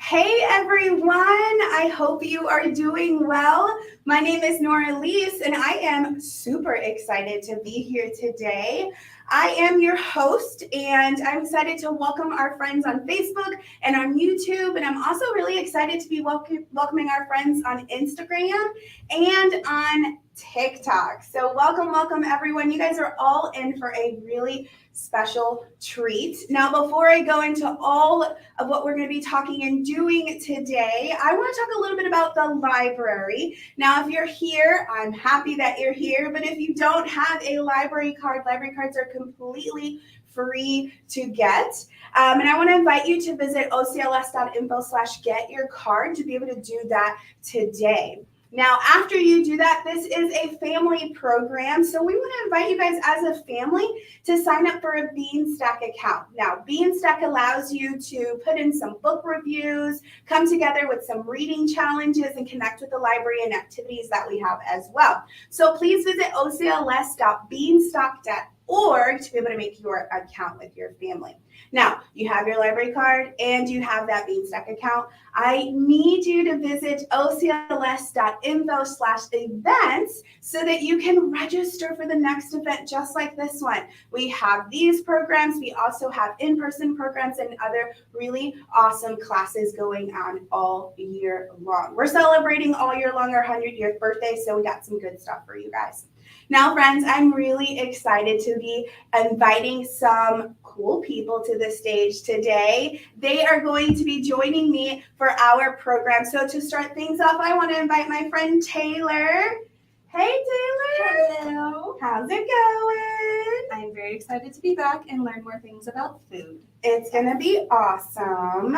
Hey everyone, I hope you are doing well. My name is Nora Lees and I am super excited to be here today. I am your host and I'm excited to welcome our friends on Facebook and on YouTube, and I'm also really excited to be welcoming our friends on Instagram and on TikTok. So welcome everyone. You guys are all in for a really special treat. Now, before I go into all of what we're going to be talking and doing today, I want to talk a little bit about the library. Now, if you're here, I'm happy that you're here, but if you don't have a library cards are completely free to get. And I want to invite you to visit ocls.info/get your card to be able to do that today. Now, after you do that, this is a family program, so we want to invite you guys as a family to sign up for a Beanstack account. Now, Beanstack allows you to put in some book reviews, come together with some reading challenges, and connect with the library and activities that we have as well. So please visit ocls.beanstack.org to be able to make your account with your family. Now, you have your library card and you have that Beanstack account. I need you to visit ocls.info/events so that you can register for the next event just like this one. We have these programs. We also have in-person programs and other really awesome classes going on all year long. We're celebrating all year long our 100th birthday, so we got some good stuff for you guys. Now, friends, I'm really excited to be inviting some cool people to the stage today. They are going to be joining me for our program. So to start things off, I want to invite my friend Taylor. Hey, Taylor. Hello. How's it going? I'm very excited to be back and learn more things about food. It's going to be awesome.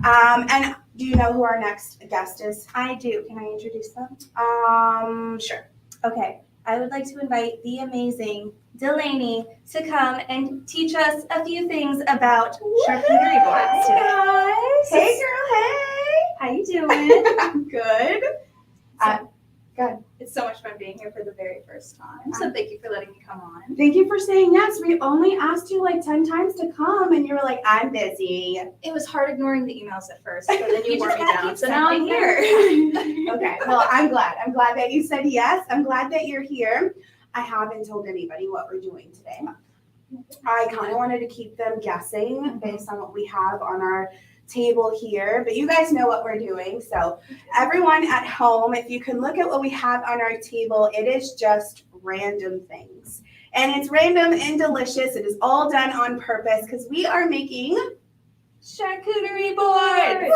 And do you know who our next guest is? I do. Can I introduce them? Sure. Okay. I would like to invite the amazing Delaney to come and teach us a few things about charcuterie boards today. Guys. Hey, girl. Hey. How you doing? I'm good. Good. It's so much fun being here for the very first time. So thank you for letting me come on. Thank you for saying yes. We only asked you like 10 times to come and you were like, I'm busy. It was hard ignoring the emails at first, but then you wore me down. So now I'm here. here. Okay. Well, I'm glad. I'm glad that you said yes. I'm glad that you're here. I haven't told anybody what we're doing today. I kind of wanted to keep them guessing based on what we have on our table here, but you guys know what we're doing. So everyone at home, if you can look at what we have on our table, it is just random things. And it's random and delicious. It is all done on purpose because we are making Charcuterie boards.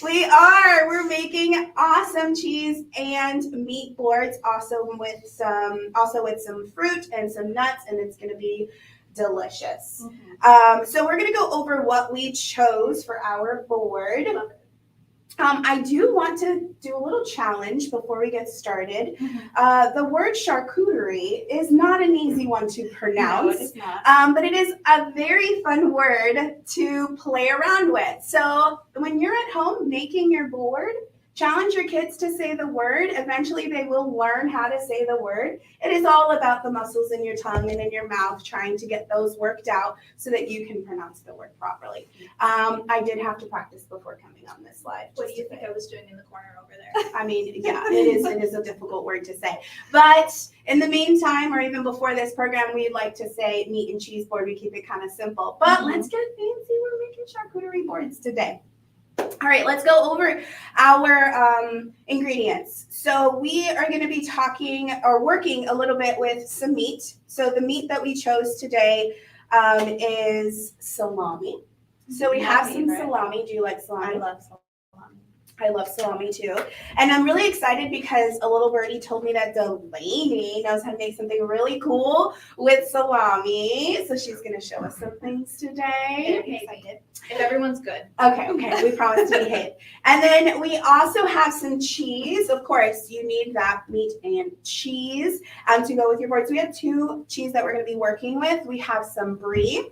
We're making awesome cheese and meat boards, also with some fruit and some nuts, and it's going to be delicious. So we're going to go over what we chose for our board. I do want to do a little challenge before we get started. The word charcuterie is not an easy one to pronounce, No, it is not. but it is a very fun word to play around with. So when you're at home making your board, challenge your kids to say the word. Eventually, they will learn how to say the word. It is all about the muscles in your tongue and in your mouth, trying to get those worked out so that you can pronounce the word properly. I did have to practice before coming on this live. What do you think I was doing in the corner over there? I mean, yeah, it is a difficult word to say. But in the meantime, or even before this program, we'd like to say meat and cheese board. We keep it kind of simple. But let's get fancy. We're making charcuterie boards today. All right, let's go over our ingredients. So we are going to be working a little bit with some meat. So the meat that we chose today is salami. So we have some salami. Do you like salami? I love salami. I love salami too. And I'm really excited because a little birdie told me that Delaney knows how to make something really cool with salami. So she's going to show us some things today. I'm excited. If everyone's good. Okay. We promise to be hit. And then we also have some cheese. Of course, you need that meat and cheese to go with your board. So we have 2 cheese that we're going to be working with. We have some brie.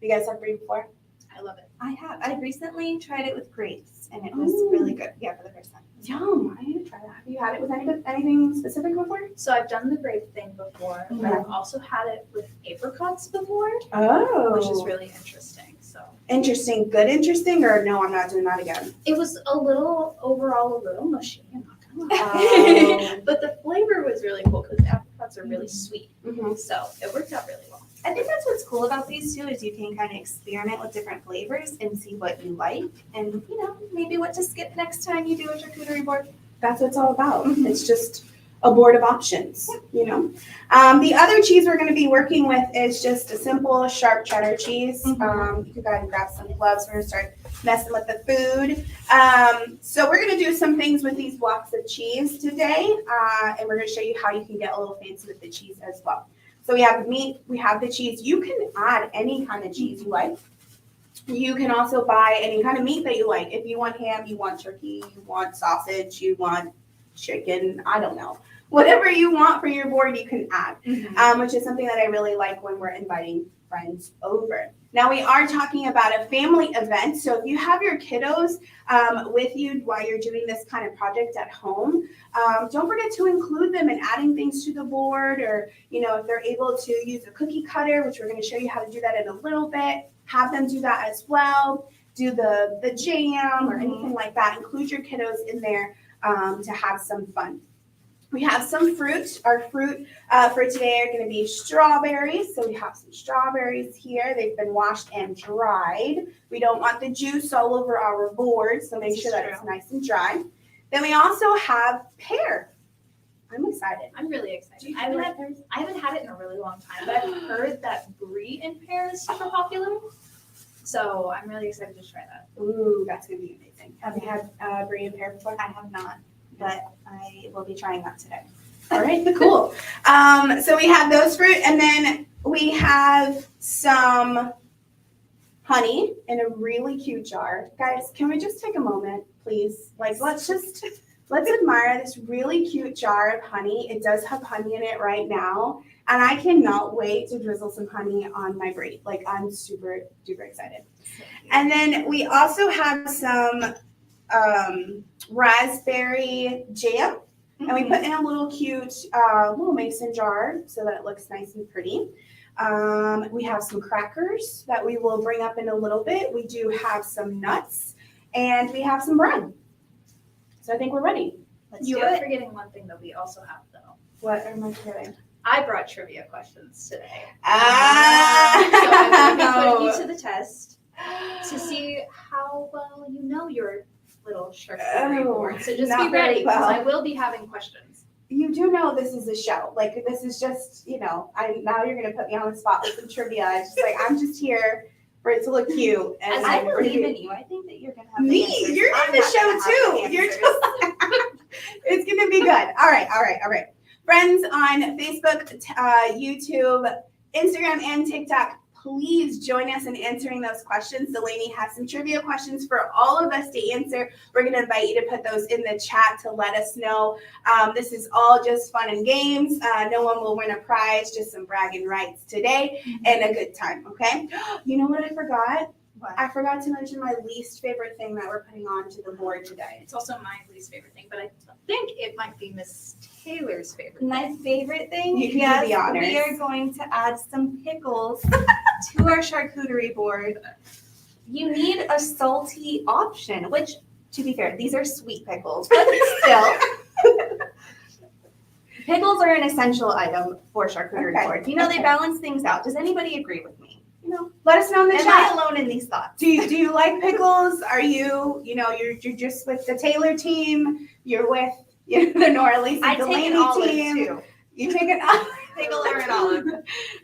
You guys had brie before? I love it. I have. I recently tried it with grapes, and it was really good. Yeah, for the first time. Yum. I need to try that. Have you had it with anything specific before? So I've done the grape thing before, but I've also had it with apricots before, Oh. which is really interesting. So Interesting. Good interesting, or no, I'm not doing that again. It was overall a little mushy, I'm not gonna lie. Oh. But the flavor was really cool because apricots are really sweet. Mhm. So it worked out really well. I think that's what's cool about these too is you can kind of experiment with different flavors and see what you like and, maybe what to skip next time you do a charcuterie board. That's what it's all about. It's just a board of options, The other cheese we're going to be working with is just a simple sharp cheddar cheese. You can go ahead and grab some gloves. We're going to start messing with the food. So we're going to do some things with these blocks of cheese today, and we're going to show you how you can get a little fancy with the cheese as well. So we have the meat, we have the cheese. You can add any kind of cheese you like. You can also buy any kind of meat that you like. If you want ham, you want turkey, you want sausage, you want chicken, I don't know. Whatever you want for your board, you can add, which is something that I really like when we're inviting friends over. Now, we are talking about a family event, so if you have your kiddos with you while you're doing this kind of project at home, don't forget to include them in adding things to the board, or, if they're able to use a cookie cutter, which we're going to show you how to do that in a little bit, have them do that as well. Do the jam or anything like that. Include your kiddos in there to have some fun. We have some fruit. Our fruit for today are going to be strawberries. So we have some strawberries here. They've been washed and dried. We don't want the juice all over our board, so make sure that it's nice and dry. Then we also have pear. I'm excited. I'm really excited. Do I you haven't had it in a really long time, but I've heard that brie in pear is super popular. So I'm really excited to try that. Ooh, that's going to be amazing. Have you had brie and pear before? I have not, but I will be trying that today. All right, cool. So we have those fruit, and then we have some honey in a really cute jar. Guys, can we just take a moment, please? Let's admire this really cute jar of honey. It does have honey in it right now, and I cannot wait to drizzle some honey on my brie. I'm super duper excited. And then we also have some raspberry jam, and we put in a little cute little mason jar so that it looks nice and pretty. We have some crackers that we will bring up in a little bit. We do have some nuts, and we have some bread. So I think we're ready. You are forgetting one thing that we also have, though. What am I forgetting? I brought trivia questions today. So I'm going to be Oh! putting you to the test. To see how well you know your little charcuterie Oh, board. So just not be ready, very well. because I will be having questions. You do know this is a show. This is just, now you're going to put me on the spot with some trivia. It's just I'm just here for it to look cute. And I believe in you. I think that you're going to have the Me, answers. you're I'm in the not show gonna have too. the You're answers. just, it's going to be good. All right. Friends on Facebook, YouTube, Instagram, and TikTok, please join us in answering those questions. Delaney has some trivia questions for all of us to answer. We're going to invite you to put those in the chat to let us know. This is all just fun and games. No one will win a prize, just some bragging rights today and a good time, okay? You know what I forgot? What? I forgot to mention my least favorite thing that we're putting onto the board today. It's also my least favorite thing, but I think it might be Miss Taylor's favorite thing. My favorite thing, You can do the honors. we are going to add some pickles to our charcuterie board. You need a salty option, which, to be fair, these are sweet pickles, but still. Pickles are an essential item for charcuterie Okay, board. They balance things out. Does anybody agree with me? Let us know in the Am chat. I alone in these thoughts? Do you like pickles? Are you, you're just with the Taylor team? You're with the Nora Lisa I take Delaney an olive team? too. You take an olive? Pickle or an olive?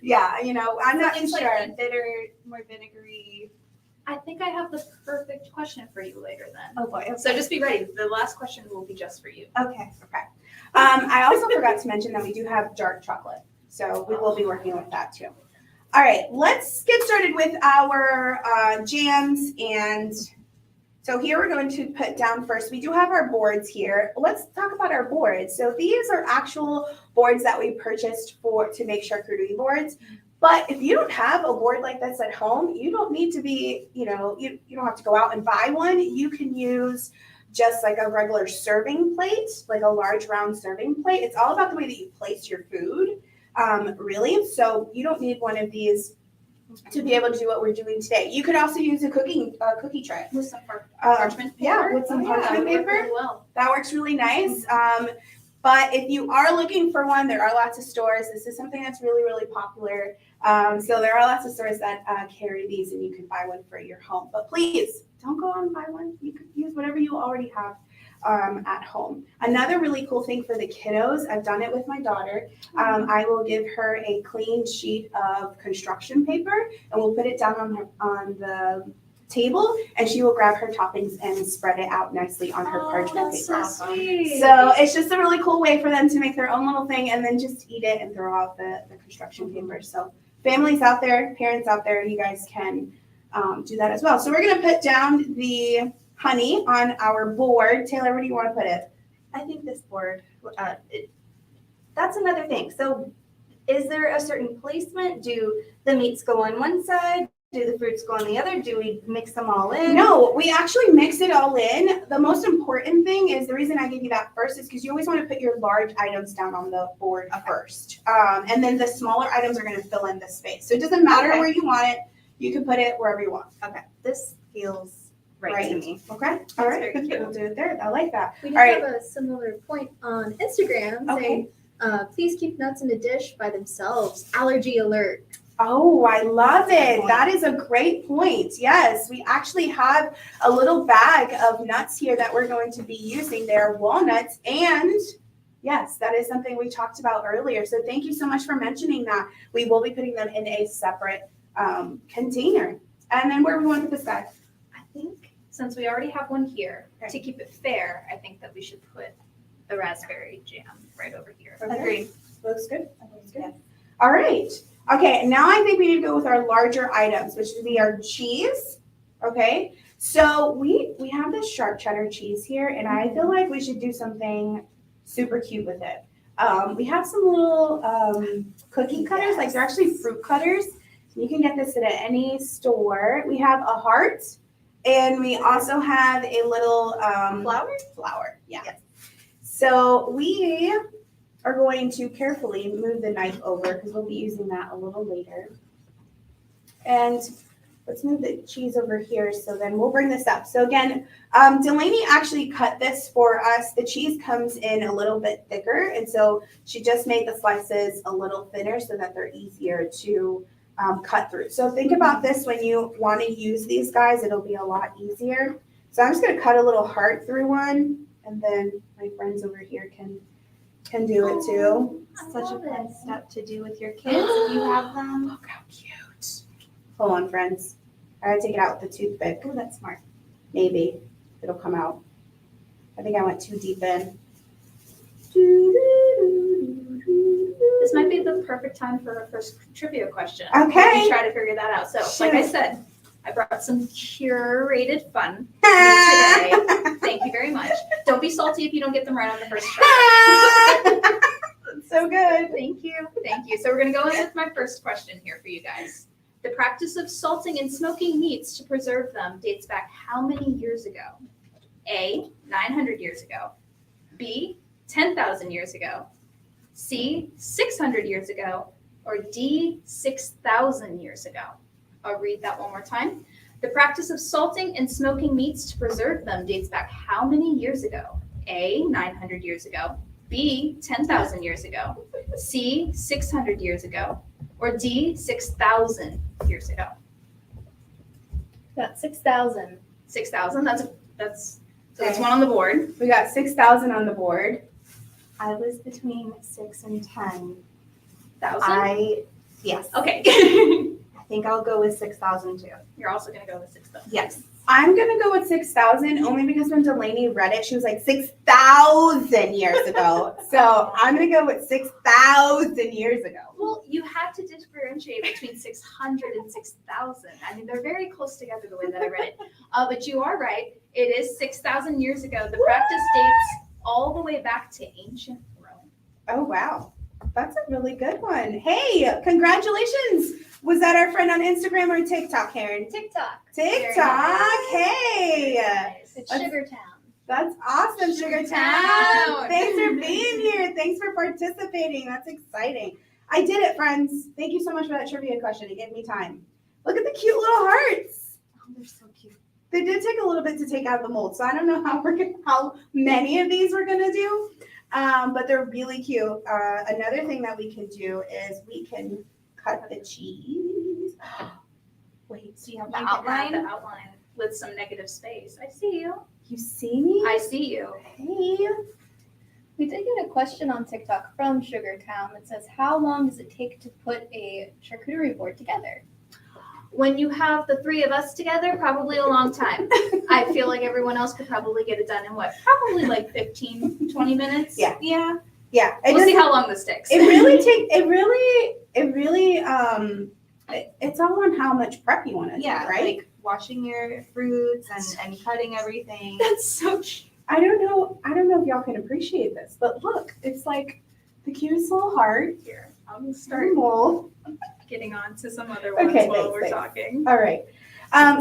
Yeah, I'm not Something's sure. like bitter, more vinegary. I think I have the perfect question for you later then. Oh boy. Okay. So just be ready. The last question will be just for you. Okay. I also forgot to mention that we do have dark chocolate, so we will be working with that too. All right, let's get started with our jams. And so here we're going to put down first, we do have our boards here. Let's talk about our boards. So these are actual boards that we purchased to make charcuterie boards. But if you don't have a board like this at home, you don't need to be, you don't have to go out and buy one. You can use just like a regular serving plate, like a large round serving plate. It's all about the way that you place your food, really. So you don't need one of these to be able to do what we're doing today. You could also use a cookie tray. With some parchment paper. Yeah, with some parchment that would work paper. really well. That works really nice. But if you are looking for one, there are lots of stores. This is something that's really, really popular. So there are lots of stores that carry these, and you can buy one for your home. But please don't go out and buy one. You could use whatever you already have at home. Another really cool thing for the kiddos, I've done it with my daughter. I will give her a clean sheet of construction paper, and we'll put it down on the table, and she will grab her toppings and spread it out nicely on her parchment That's paper. so sweet. So it's just a really cool way for them to make their own little thing and then just eat it and throw out the construction paper. So families out there, parents out there, you guys can do that as well. So we're gonna put down the honey on our board. Taylor, where do you want to put it? I think this board, that's another thing. So is there a certain placement? Do the meats go on one side? Do the fruits go on the other? Do we mix them all in? No, we actually mix it all in. The most important thing is, the reason I give you that first is because you always want to put your large items down on the board first. And then the smaller items are going to fill in the space. So it doesn't matter where you want it. You can put it wherever you want. Okay, this feels right to me. Okay. All right. very cute. We'll do it there. I like that. We did All right. have a similar point on Instagram saying, please keep nuts in a dish by themselves. Allergy alert. Oh, I love it. point. That is a great point. Yes, we actually have a little bag of nuts here that we're going to be using. They're walnuts, and yes, that is something we talked about earlier. So thank you so much for mentioning that. We will be putting them in a separate container. And then where do we want to put this guy? I think since we already have one here, Okay. to keep it fair, I think that we should put the raspberry jam right over here. Okay. Agreed. Looks good. That looks good. All right. Okay, now I think we need to go with our larger items, which would be our cheese. Okay, so we have this sharp cheddar cheese here, and I feel like we should do something super cute with it. We have some little cookie cutters, like they're actually fruit cutters. You can get this at any store. We have a heart, and we also have a little flower. Yeah. Yes. So we are going to carefully move the knife over because we'll be using that a little later. And let's move the cheese over here. So then we'll bring this up. So again, Delaney actually cut this for us. The cheese comes in a little bit thicker. And so she just made the slices a little thinner so that they're easier to cut through. So think about this when you want to use these guys, it'll be a lot easier. So I'm just going to cut a little heart through one, and then my friends over here can do it too. Such a fun step to do with your kids if you have them. Look how cute. Hold on, friends. I gotta take it out with the toothpick. Oh, that's smart. Maybe it'll come out. I think I went too deep in. This might be the perfect time for our first trivia question. Okay. We try to figure that out. So, like I said, I brought some curated fun Ah! today. Thank you very much. Don't be salty if you don't get them right on the first try. That's so good. Thank you. Thank you. So we're going to go in with my first question here for you guys. The practice of salting and smoking meats to preserve them dates back how many years ago? A, 900 years ago. B, 10,000 years ago. C, 600 years ago. Or D, 6,000 years ago. I'll read that one more time. The practice of salting and smoking meats to preserve them dates back how many years ago? A, 900 years ago. B, 10,000 years ago. C, 600 years ago. Or D, 6,000 years ago. Got 6,000. 6,000, that's one on the board. We got 6,000 on the board. I was between 6 and 10. 1,000? Yes. Okay. I think I'll go with 6,000 too. You're also going to go with 6,000. Yes. I'm gonna go with 6,000 only because when Delaney read it, she was like 6,000 years ago. So I'm gonna go with 6,000 years ago. Well, you had to differentiate between 600 and 6,000. I mean, they're very close together the way that I read it. But you are right. It is 6,000 years ago. The practice dates all the way back to ancient Rome. Oh wow, that's a really good one. Hey, congratulations! Was that our friend on Instagram or TikTok, Karen? TikTok. TikTok. Hey, Nice. It's Let's- Sugar Town. that's awesome, Sugar Town. Thanks for being here. Thanks for participating. That's exciting. I did it, friends. Thank you so much for that trivia question. It gave me time. Look at the cute little hearts. Oh, they're so cute. They did take a little bit to take out the mold, so I don't know how many of these we're gonna do, but they're really cute. Another thing that we can do is we can cut the cheese. Wait, So you have You the can have outline. the outline with some negative space. I see you. you see me? I see you. Hey. We did get a question on TikTok from Sugartown that says, how long does it take to put a charcuterie board together? When you have the three of us together, probably a long time. I feel like everyone else could probably get it done in what? Probably like 15, 20 minutes. Yeah. Yeah. Yeah. We'll see how long this takes. It's all on how much prep you want to Yeah. do, right? Like washing your fruits and cutting everything. That's so cute. I don't know if y'all can appreciate this, but look, it's like the cutest little heart. Here, I'll start Mold. getting on to some other ones Okay, while thanks, we're thanks. talking. All right.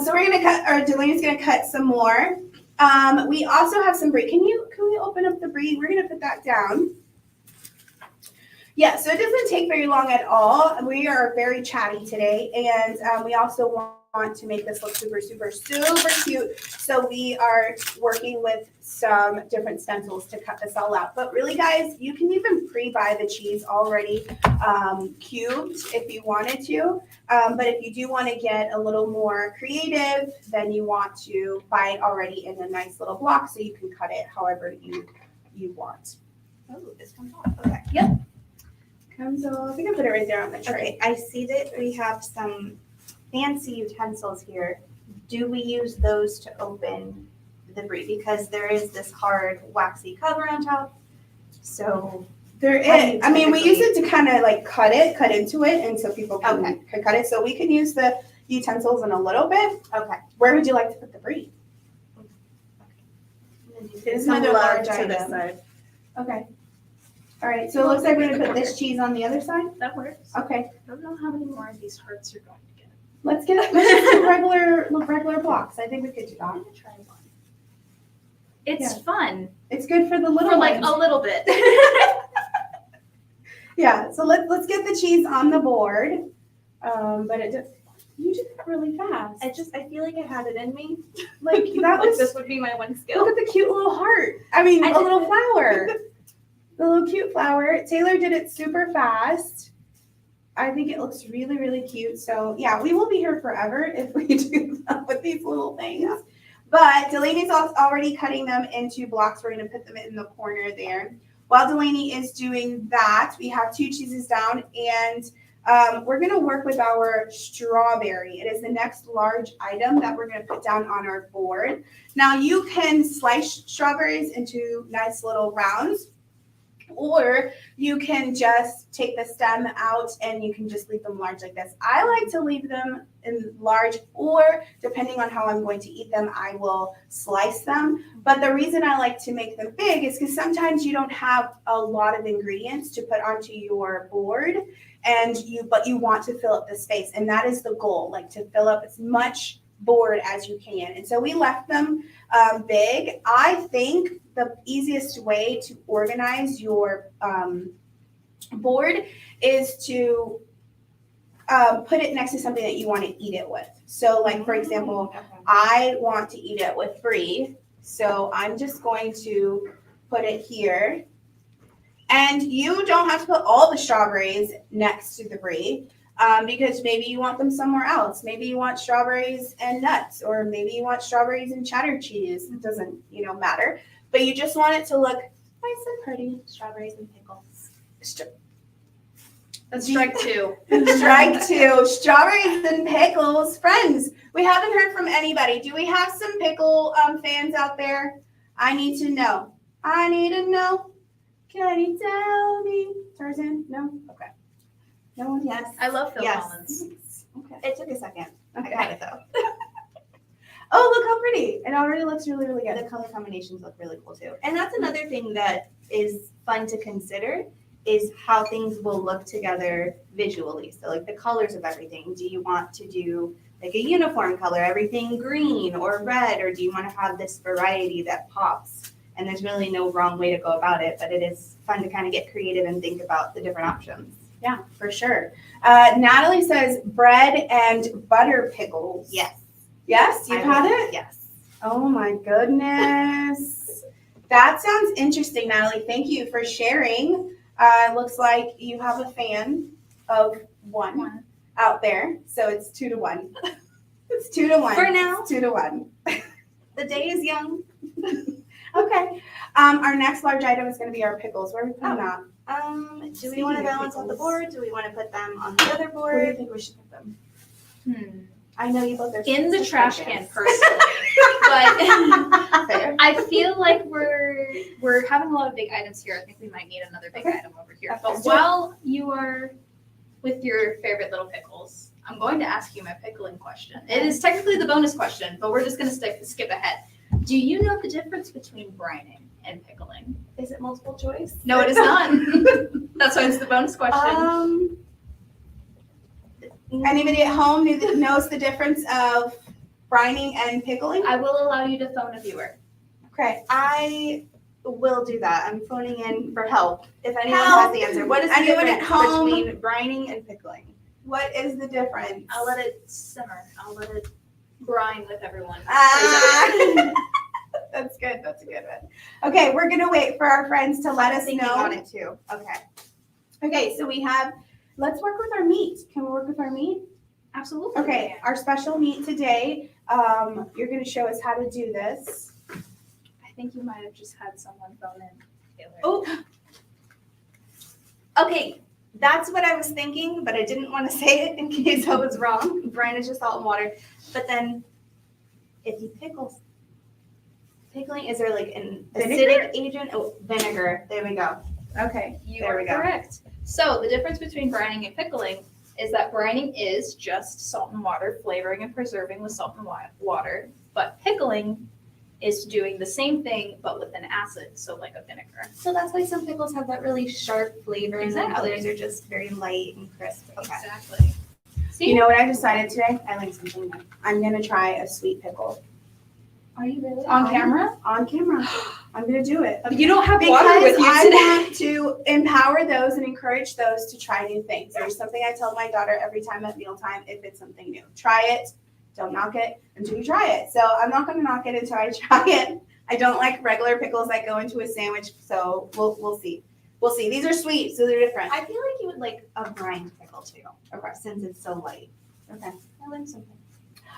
So we're gonna cut, or Delaney's gonna cut some more. We also have some brie. Can we open up the brie? We're gonna put that down. Yeah, so it doesn't take very long at all. We are very chatty today, and we also want to make this look super, super, super cute. So we are working with some different stencils to cut this all out. But really, guys, you can even pre-buy the cheese already cubed if you wanted to. But if you do want to get a little more creative, then you want to buy it already in a nice little block so you can cut it however you want. Oh, this comes off. Okay. Comes off. I think I put it right there on the tray. Okay. I see that we have some fancy utensils here. Do we use those to open the brie? Because there is this hard waxy cover on top. So There is. I mean, we use it to kind of like cut into it, and so people can cut it. So we can use the utensils in a little bit. okay. Where would you like to put the brie? It's another another large large to this item. side. Okay. All right. So it looks like we're gonna put this cheese on the other side. That works. Okay. I don't know how many more of these hearts you're going to get. Let's get some regular blocks. I think we could do that. I'm gonna try one. It's fun It's good for the little for like ones. a little bit. Yeah. So let's get the cheese on the board. But it just you did that really fast. I feel like I had it in me. Like that Like was. this would be my one skill. Look at the cute little heart. I mean, I a did- little flower. The little cute flower. Taylor did it super fast. I think it looks really, really cute. So yeah, we will be here forever if we do that with these little things. But Delaney's already cutting them into blocks. We're going to put them in the corner there. While Delaney is doing that, we have two cheeses down, and we're going to work with our strawberry. It is the next large item that we're going to put down on our board. Now you can slice strawberries into nice little rounds, or you can just take the stem out and you can just leave them large like this. I like to leave them in large, or depending on how I'm going to eat them, I will slice them. But the reason I like to make them big is because sometimes you don't have a lot of ingredients to put onto your board, but you want to fill up the space, and that is the goal, like to fill up as much board as you can. And so we left them big. I think the easiest way to organize your board is to put it next to something that you want to eat it with. So like, for example, I want to eat it with brie, so I'm just going to put it here. And you don't have to put all the strawberries next to the brie, because maybe you want them somewhere else. Maybe you want strawberries and nuts, or maybe you want strawberries and cheddar cheese. It doesn't, matter. But you just want it to look nice and pretty. Strawberries and pickles. That's strike two. Strike two. Strawberries and pickles. Friends, we haven't heard from anybody. Do we have some pickle fans out there? I need to know. I need to know. Can you tell me? Tarzan? No? Okay. No one? Yes. I love Phil Yes. Collins. Okay. It took a second. I Okay. got it though. Oh, look how pretty. It already looks really, really good. The color combinations look really cool too. And that's another thing that is fun to consider is how things will look together visually. So like the colors of everything. Do you want to do like a uniform color, everything green or red, or do you want to have this variety that pops? And there's really no wrong way to go about it, but it is fun to kind of get creative and think about the different options. Yeah, for sure. Natalie says bread and butter pickles. Yes. Yes, you've had it? Yes. Oh my goodness. That sounds interesting, Natalie. Thank you for sharing. Looks like you have a fan of one out there. So it's 2-1. It's 2-1. For now. It's 2-1. The day is young. Okay. Our next large item is going to be our pickles. Where are we putting that? Do we want to balance out the board? Do we want to put them on the other Where do you board? think we should put them? I know you both are In the such trash big can fans. personally, but Fair. I feel like we're having a lot of big items here. I think we might need another big item over here. Okay, But let's do it. while you are with your favorite little pickles, I'm going to ask you my pickling question. It is technically the bonus question, but we're just going to skip ahead. Do you know the difference between brining and pickling? Is it multiple choice? No, it is not. That's why it's the bonus question. Anybody at home knows the difference of brining and pickling? I will allow you to phone a viewer. Okay. I will do that. I'm phoning in for help. If anyone Help. has the answer, what is the Anyone at difference home? between brining and pickling? What is the difference? I'll let it simmer. I'll let it brine with everyone. Ah. That's good. That's a good one. Okay, we're gonna wait for our friends to let us Thinking on know. it too. Okay. Okay, so we have. Let's work with our meat. Can we work with our meat? Absolutely. Okay, our special meat today. You're gonna show us how to do this. I think you might have just had someone phone in. Taylor. Oh. Okay, that's what I was thinking, but I didn't want to say it in case I was wrong. Brine is just salt and water. But then, if you pickling, is there like an Vinegar? acidic agent? Oh, vinegar. There we go. Okay. You There are we go. correct. So the difference between brining and pickling is that brining is just salt and water, flavoring and preserving with salt and water, but pickling is doing the same thing but with an acid, so like a vinegar. So that's why some pickles have that really sharp flavor, and then Exactly. others are just very light and crisp. Okay. Exactly. See? You know what I decided today? I learned something new. I'm gonna try a sweet pickle Are you really on camera? on camera. I'm gonna do it. You don't have Because water with you I today. want to empower those and encourage those to try new things. There's something I tell my daughter every time at mealtime if it's something new. Try it. Don't knock it until you try it. So I'm not gonna knock it until I try it. I don't like regular pickles that go into a sandwich, so we'll see. We'll see. These are sweet, so they're different. I feel like you would like a brine pickle too. Okay. Since it's so light. Okay. I learned something.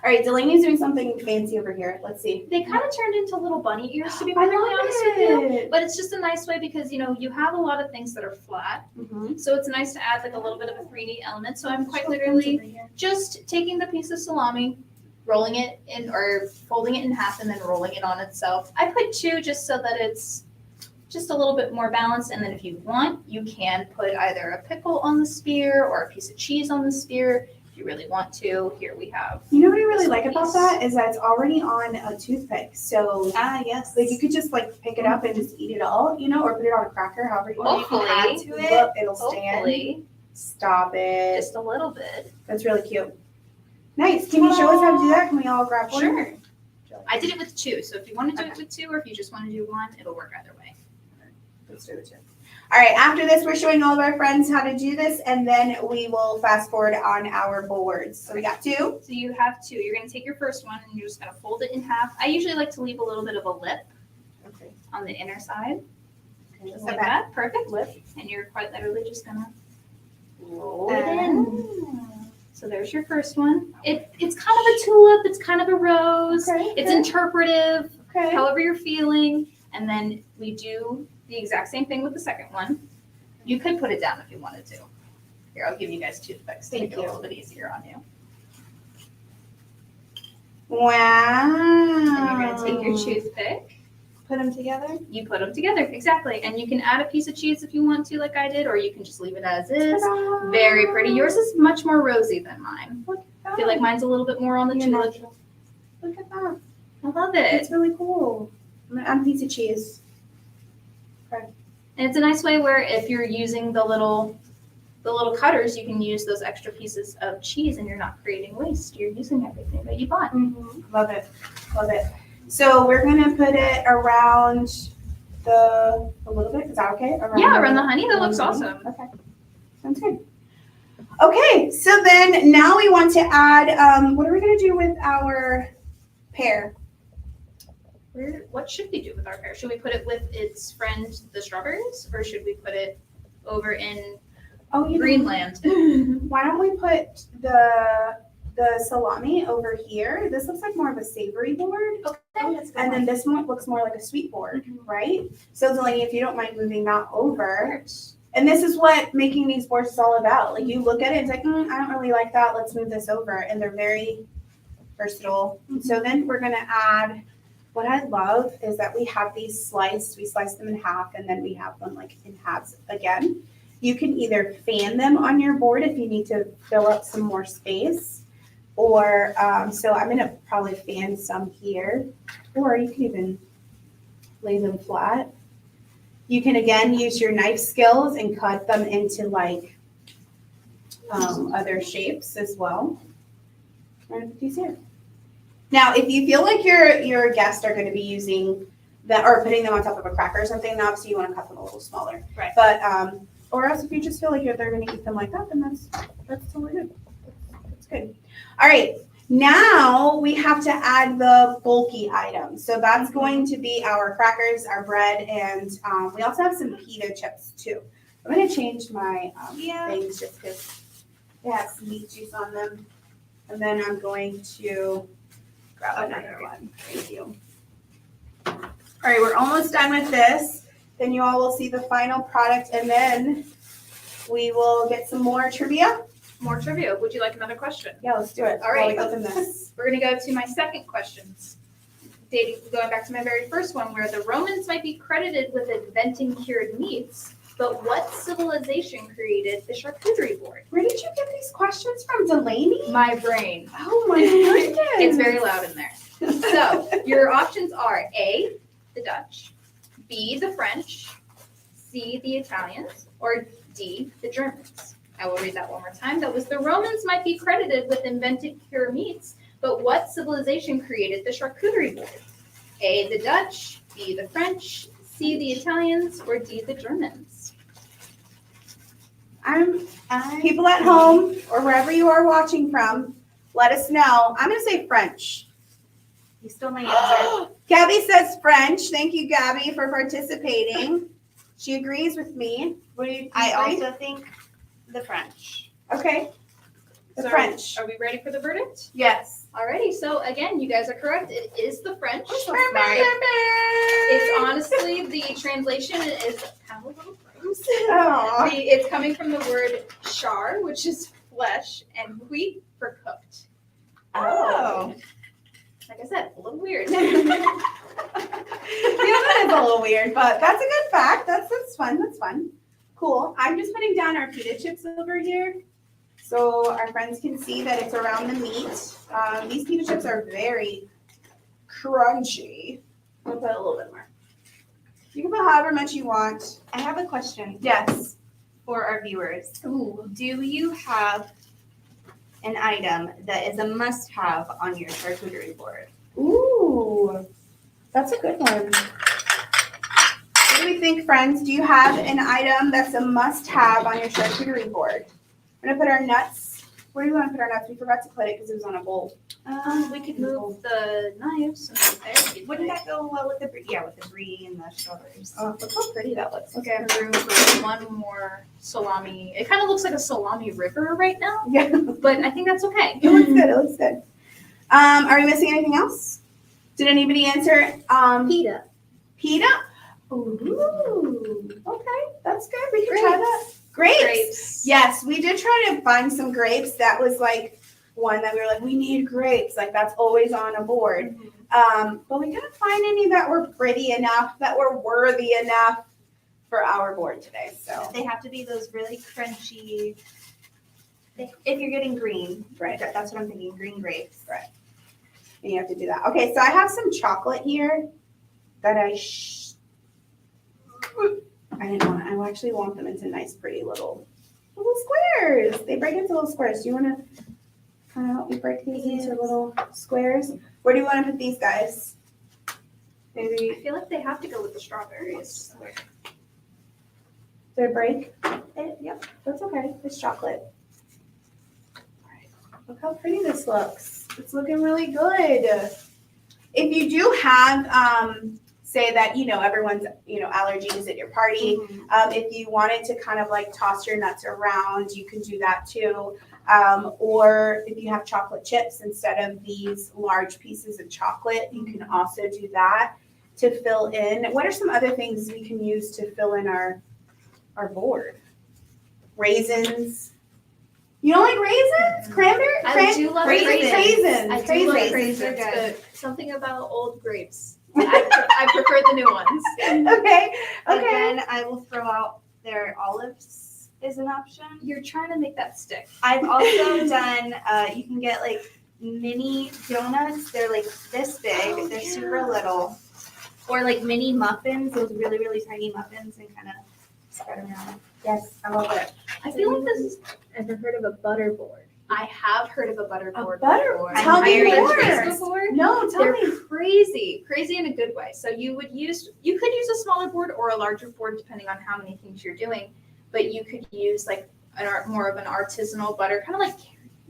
All right, Delaney's doing something fancy over here. Let's see. They kind of turned into little bunny ears, to be I perfectly love honest with you. it. But it's just a nice way because, you have a lot of things that are flat. Mhm. So it's nice to add like a little bit of a 3D element. So I'm quite literally just taking the piece of salami, rolling it in or folding it in half and then rolling it on itself. I put 2 just so that it's just a little bit more balanced. And then if you want, you can put either a pickle on the spear or a piece of cheese on the spear. If you really want to, here we have. You know what I really This like about piece. that is that it's already on a toothpick. So Ah, yes. like you could just like pick it up and just eat it all, or put it on a cracker, however you want. You can Hopefully. add to it. It'll stand. Hopefully, Stop it. just a little bit. That's really cute. Nice. Can you show us how to do that? Can we all grab one? Sure. I did it with 2, so if you want to do it with 2 or if you just want to do 1, it'll work either way. Let's do it too. All right, after this, we're showing all of our friends how to do this, and then we will fast forward on our boards. So we got 2. So you have 2. You're going to take your first one and you're just going to fold it in half. I usually like to leave a little bit of a lip Okay. on the inner side, just like Okay. that. Perfect. Lip. And you're quite literally just going to roll Oh. it in. So there's your first one. It's kind of a tulip. It's kind of a rose. Okay. It's interpretive, Okay. however you're feeling. And then we do the exact same thing with the second one. You could put it down if you wanted to. Here, I'll give you guys toothpicks to Thank make it a you. little bit easier on you. Wow. And you're going to take your toothpick. Put them together. You put them together, exactly. And you can add a piece of cheese if you want to, like I did, or you can just leave it as is. Ta-da. Very pretty. Yours is much more rosy than mine. Look at I feel like that. mine's a little bit more on the You're tulip. natural. Look at that. I love it. It's really cool. I'm gonna add a piece of cheese. And it's a nice way where if you're using the little cutters, you can use those extra pieces of cheese and you're not creating waste. You're using everything that you bought. Love it. Love it. So we're gonna put it around a little bit. Is that okay? Yeah, around the honey. That looks awesome. Okay. Sounds good. Okay, so then now we want to add, what are we gonna do with our pear? What should we do with our pear? Should we put it with its friend, the strawberries, or should we put it over in Oh, you know, Greenland? why don't we put the salami over here? This looks like more of a savory board. Oh, that's a good And then one. this one looks more like a sweet board, right? So Delaney, if you don't mind moving that over. And this is what making these boards is all about. Like you look at it, it's like, I don't really like that. Let's move this over. And they're very versatile. So then we're gonna add, what I love is that we have these sliced, we slice them in half and then we have them like in halves again. You can either fan them on your board if you need to fill up some more space. Or, so I'm gonna probably fan some here, or you can even lay them flat. You can again use your knife skills and cut them into like other shapes as well. And put these here. Now, if you feel like your guests are going to be using that or putting them on top of a cracker or something, then obviously you want to cut them a little smaller. Right. But or else if you just feel like they're going to eat them like that, then that's totally good. That's good. All right. Now we have to add the bulky items. So that's going to be our crackers, our bread, and we also have some pita chips too. I'm going to change my things just because it has some meat juice on them. And then I'm going to grab another one. Thank you. All right, we're almost done with this. Then you all will see the final product, and then we will get some more trivia. More trivia. Would you like another question? Yeah, let's do it. All right. While we open this. We're going to go to my second questions. Going back to my very first one, where the Romans might be credited with inventing cured meats, but what civilization created the charcuterie board? Where did you get these questions from, Delaney? My brain. Oh my goodness. It's very loud in there. So your options are A, the Dutch, B, the French, C, the Italians, or D, the Germans. I will read that one more time. That was the Romans might be credited with inventing cured meats, but what civilization created the charcuterie board? A, the Dutch, B, the French, C, the Italians, or D, the Germans? People at home or wherever you are watching from, let us know. I'm going to say French. You stole my answer. Gabby says French. Thank you, Gabby, for participating. She agrees with me. What do you I agree? also think the French. Okay. The So, French. Are we ready for the verdict? Yes. Alrighty, so again, you guys are correct. It is the French. So It's smart. honestly, the translation is kind of a little gross. Aw. It's coming from the word char, which is flesh, and cuit for cooked. Oh. Like I said, a little weird. Yeah, that is a little weird, but that's a good fact. That's fun. That's fun. Cool. I'm just putting down our pita chips over here so our friends can see that it's around the meat. These pita chips are very crunchy. I'll put a little bit more. You can put however much you want. I have a question Yes. for our viewers. Ooh. Do you have an item that is a must-have on your charcuterie board? Ooh, that's a good one. What do we think, friends? Do you have an item that's a must-have on your charcuterie board? I'm gonna put our nuts. Where do you want to put our nuts? We forgot to put it because it was on a bowl. We could move the knives. Wouldn't that go well with the brie? Yeah, with the brie and the strawberries. Oh, look how pretty that looks. Okay, room for one more salami. It kind of looks like a salami river right now, Yeah, but I think that's okay. it looks good. It looks good. Are we missing anything else? Did anybody answer? Pita. Pita. Ooh. Okay, that's good. We can try that. Grapes. Grapes. Yes, we did try to find some grapes. That was like one that we were like, we need grapes. Like that's always on a board. But we couldn't find any that were pretty enough, that were worthy enough for our board today. So They have to be those really crunchy. If you're getting green, right, that's what I'm thinking. Green grapes. you have to do that. Okay, so I have some chocolate here that I didn't want. I actually want them into nice, pretty little squares. They break into little squares. Do you want to kind of help me break these into little squares? Where do you want to put these guys? Maybe I feel like they have to go with the strawberries. they break. Yep. That's okay. It's chocolate. Look how pretty this looks. It's looking really good. If you do have, say that, everyone's, allergies at your party, if you wanted to kind of like toss your nuts around, you can do that too. Or if you have chocolate chips instead of these large pieces of chocolate, you can also do that to fill in. What are some other things we can use to fill in our board? Raisins. You don't like raisins? Cranberry? I do love raisins. raisins. I do love Raisins. raisins, but something about old grapes. I prefer the new ones. Okay. Again, I will throw out their olives is an option. You're trying to make that stick. I've also done, you can get like mini donuts. They're like this big. They're super little. Or like mini muffins, those really, really tiny muffins, and kind of spread around. Yes, I love it. I feel like this is. Ever heard of a butter board? I have heard of a butter board butter- before. tell Have me you more. heard this before? No, tell They're me. crazy in a good way. So you could use a smaller board or a larger board depending on how many things you're doing. But you could use like more of an artisanal butter, kind of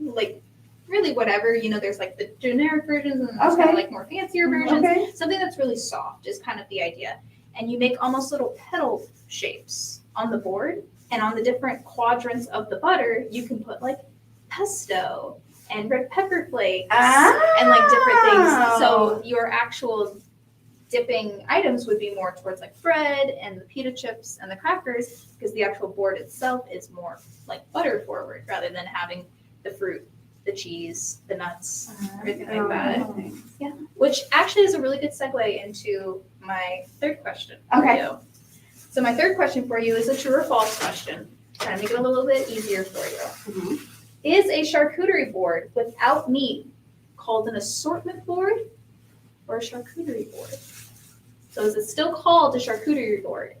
like really whatever. There's like the generic versions and there's kind of like more fancier versions. Okay. Something that's really soft is kind of the idea. And you make almost little petal shapes on the board. And on the different quadrants of the butter, you can put like pesto and red pepper flakes and like different things. So your actual dipping items would be more towards like bread and the pita chips and the crackers, because the actual board itself is more like butter forward rather than having the fruit, the cheese, the nuts, everything like that. Yeah, which actually is a really good segue into my third question for Okay. you. So my third question for you is a true or false question. Trying to make it a little bit easier for you. Is a charcuterie board without meat called an assortment board or a charcuterie board? So is it still called a charcuterie board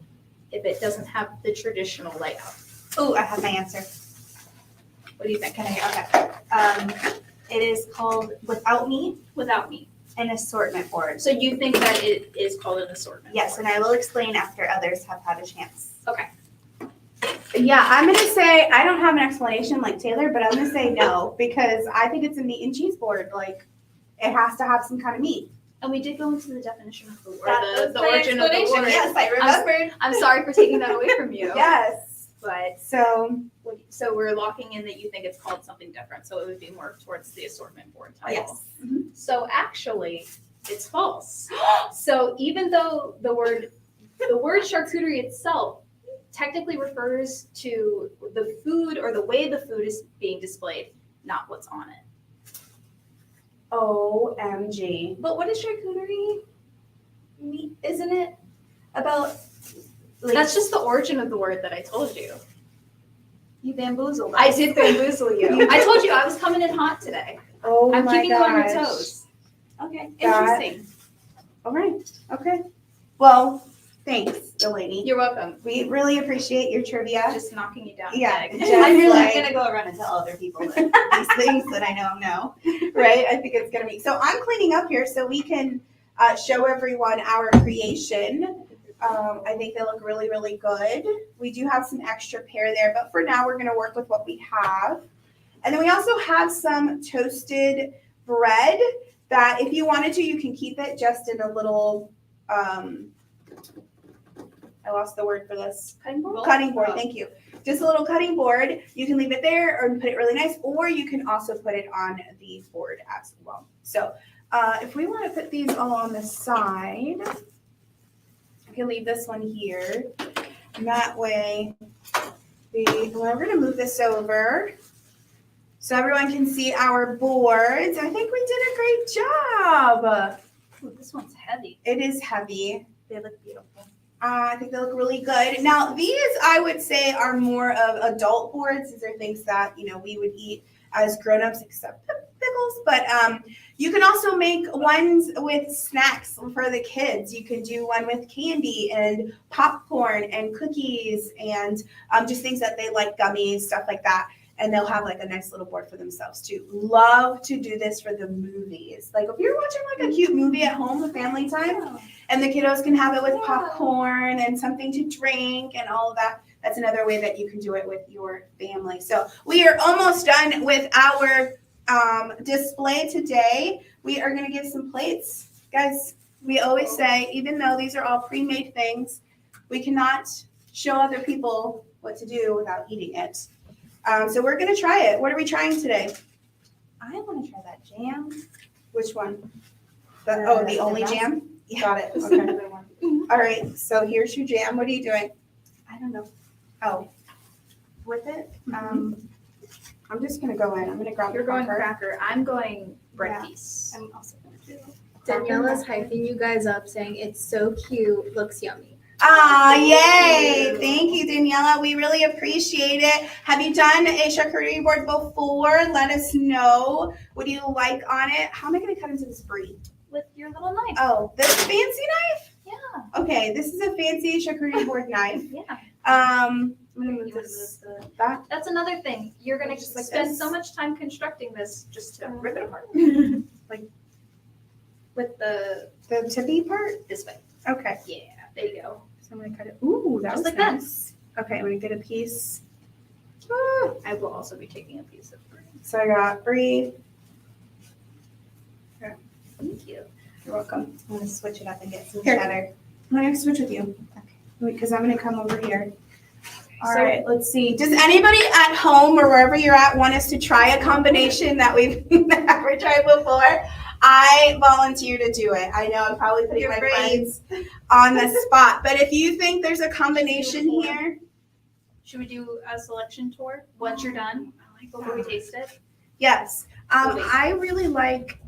if it doesn't have the traditional layout? Oh, I have my answer. What do you think? Okay. It is called without meat, Without meat. an assortment board. So you think that it is called an assortment Yes, board? and I will explain after others have had a chance. Okay. Yeah, I'm gonna say I don't have an explanation like Taylor, but I'm gonna say no because I think it's a meat and cheese board. Like, it has to have some kind of meat. And we did go into the definition of the word, That the was my origin of the explanation. word. Yes, I remembered. I'm sorry for taking that away from you. Yes. But So so we're locking in that you think it's called something different. So it would be more towards the assortment board title. Yes. So actually, it's false. So even though the word charcuterie itself technically refers to the food or the way the food is being displayed, not what's on it. OMG. But what is charcuterie? Meat, isn't it about like That's just the origin of the word that I told you. you bamboozled us. I did bamboozle you. I told you I was coming in hot today. Oh I'm my keeping you on your gosh. toes. Okay. That- Interesting. All right. Okay. Well, thanks, Delaney. You're welcome. We really appreciate your trivia. Just knocking you down. Yeah, a peg. just I'm really like- gonna go around and tell other people that these things that I know. Right? I think it's gonna be. So I'm cleaning up here so we can show everyone our creation. I think they look really, really good. We do have some extra pear there, but for now we're gonna work with what we have. And then we also have some toasted bread that if you wanted to, you can keep it just in a little, I lost the word for this. Cutting board? Cutting board, thank you. Just a little cutting board. You can leave it there or put it really nice, or you can also put it on the board as well. So if we want to put these all on the side, I can leave this one here. And that way, we're going to move this over so everyone can see our boards. I think we did a great job. Ooh, this one's heavy. It is heavy. They look beautiful. I think they look really good. Now, these I would say are more of adult boards. These are things that, we would eat as grown-ups, except pickles. But you can also make ones with snacks for the kids. You can do one with candy and popcorn and cookies and just things that they like, gummies, stuff like that. And they'll have like a nice little board for themselves too. Love to do this for the movies. Like if you're watching like a cute movie at home with family time, and the kiddos can have it with popcorn and something to drink and all of that. That's another way that you can do it with your family. So we are almost done with our display today, we are going to give some plates. Guys, we always say, even though these are all pre-made things, we cannot show other people what to do without eating it. So we're going to try it. What are we trying today? I want to try that jam. Which one? The The only best. jam? Got it. Okay. Another one. All right, so here's your jam. What are you doing? I don't know. Oh, with it? I'm just going to go in. I'm going to grab You're the going cracker. cracker. I'm going bread Yeah. piece. I'm also going to do Daniela's hyping you guys up, saying it's so cute, looks yummy. Ah, yay! Thank you, Daniela. We really appreciate it. Have you done a charcuterie board before? Let us know. What do you like on it? How am I going to cut into this brie? With your little knife. Oh, this fancy knife? Yeah. Okay, this is a fancy charcuterie board knife. Yeah. I'm going to move You wanna this move the- back. That's another thing. You're gonna Just like spend this. so much time constructing this just to rip it apart. With the tippy part? This way. Okay. Yeah. There you go. So I'm going to cut it. Ooh, that Just was like that. nice. Okay, I'm going to get a piece. I will also be taking a piece of brie. So I got brie. Thank you. You're welcome. I'm going to switch it up and get some Here. cheddar. I'm going to switch with you. Okay. Because I'm going to come over here. All So- right, let's see. Does anybody at home or wherever you're at want us to try a combination that we've never tried before? I volunteer to do it. I know I'm probably putting You're my brave. friends on the spot, but if you think there's a combination here, Should we do a selection tour once you're done? Before we taste it? yes. Totally. I really like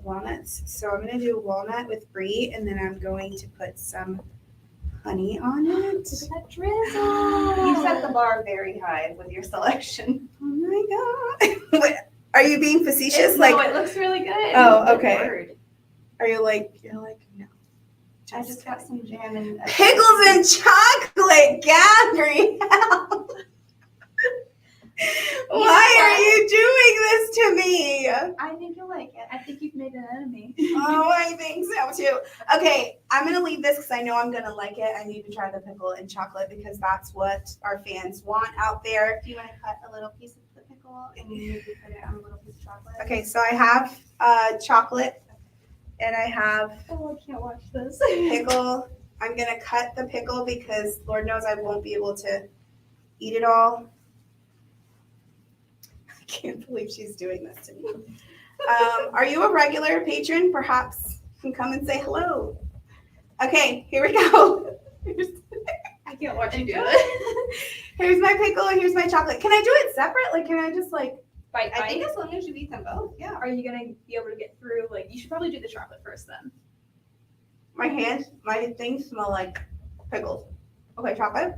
walnuts, so I'm gonna do walnut with brie, and then I'm going to put some honey on it. Look at that drizzle. You set the bar very high with your selection. Oh my god! Wait, are you being facetious? No, Like, it looks really good. Oh, Good okay. word. are you like? You're like no. I just got some jam and Pickles and chocolate, Gabrielle. Why are you doing this to me? I think you'll like it. I think you've made an enemy. Oh, I think so too. Okay, I'm gonna leave this because I know I'm gonna like it. I need to try the pickle and chocolate because that's what our fans want out there. Do you want to cut a little piece of the pickle and you need to put it on a little piece of chocolate? Okay, so I have chocolate and I have Oh, I can't watch this. pickle. I'm gonna cut the pickle because Lord knows I won't be able to eat it all. I can't believe she's doing this to me. Are you a regular patron? Perhaps you can come and say hello. Okay, here we go. I can't watch you do it. Here's my pickle and here's my chocolate. Can I do it separate? Like, can I just like, Bite, I bite. think as long as you eat them both, yeah. Are you gonna be able to get through? Like, you should probably do the chocolate first then. my things smell like pickles. Okay, chocolate.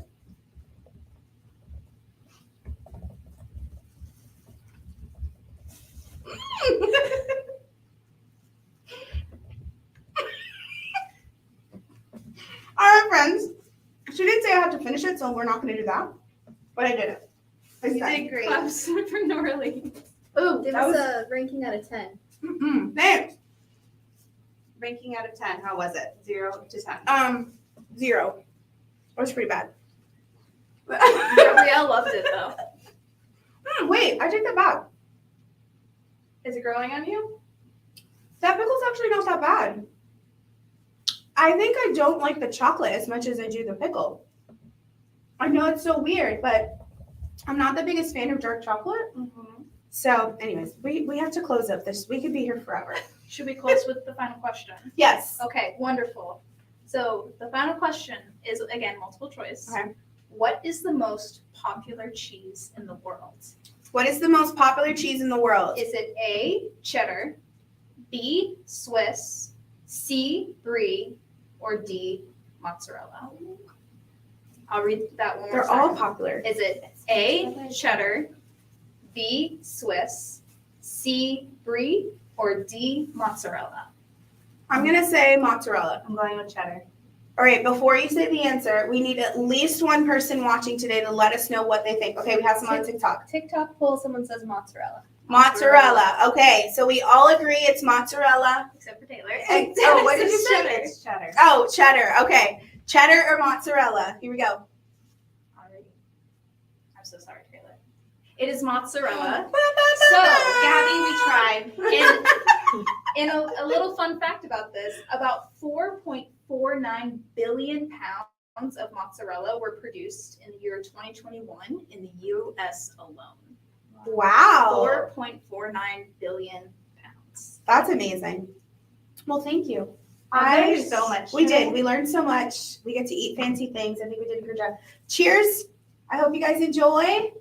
All right, friends. She didn't say I had to finish it, so we're not going to do that. But I did it. It's You done. did great. Claps for Nora Lee. Ooh, Give that us was a ranking out of 10. thanks. Ranking out of 10, how was it? 0 to 10. 0. That was pretty bad. Gabrielle loved it though. Wait, I take that back. Is it growing on you? That pickle's actually not that bad. I think I don't like the chocolate as much as I do the pickle. I know it's so weird, but I'm not the biggest fan of dark chocolate. Mm-hmm. So, anyways, we have to close up this. We could be here forever. Should we close with the final question? Yes. Okay, wonderful. So the final question is again multiple choice. Okay. What is the most popular cheese in the world? What is the most popular cheese in the world? Is it A, cheddar, B, Swiss, C, brie, or D, mozzarella? I'll read that one more They're time. all popular. Is it A, cheddar, B, Swiss, C, brie, or D, mozzarella? I'm going to say mozzarella. I'm going with cheddar. All right, before you say the answer, we need at least one person watching today to let us know what they think. Okay, we have some on TikTok. TikTok poll, someone says mozzarella. Mozzarella. Okay, so we all agree it's mozzarella. Except for Taylor. Oh, what did you say? It's cheddar. Oh, cheddar. Okay. Cheddar or mozzarella. Here we go. Alrighty. I'm so sorry, Taylor. It is mozzarella. So, Gabby, we tried. And a little fun fact about this, about 4.49 billion pounds of mozzarella were produced in the year 2021 in the U.S. alone. Wow. 4.49 billion pounds. That's amazing. Well, thank you. I learned so much. We did. We learned so much. We get to eat fancy things. I think we did a good job. Cheers. I hope you guys enjoy.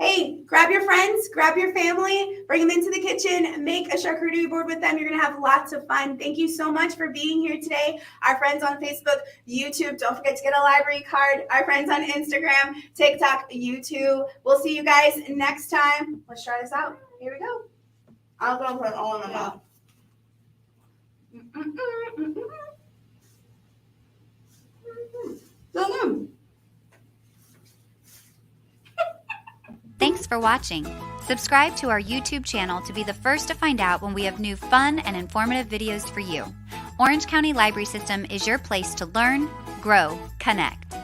Hey, grab your friends, grab your family, bring them into the kitchen, make a charcuterie board with them. You're going to have lots of fun. Thank you so much for being here today. Our friends on Facebook, YouTube, don't forget to get a library card. Our friends on Instagram, TikTok, YouTube. We'll see you guys next time. Let's try this out. Here we go. I'll go put it all in my mouth. So good. Thanks for watching. Subscribe to our YouTube channel to be the first to find out when we have new fun and informative videos for you. Orange County Library System is your place to learn, grow, connect.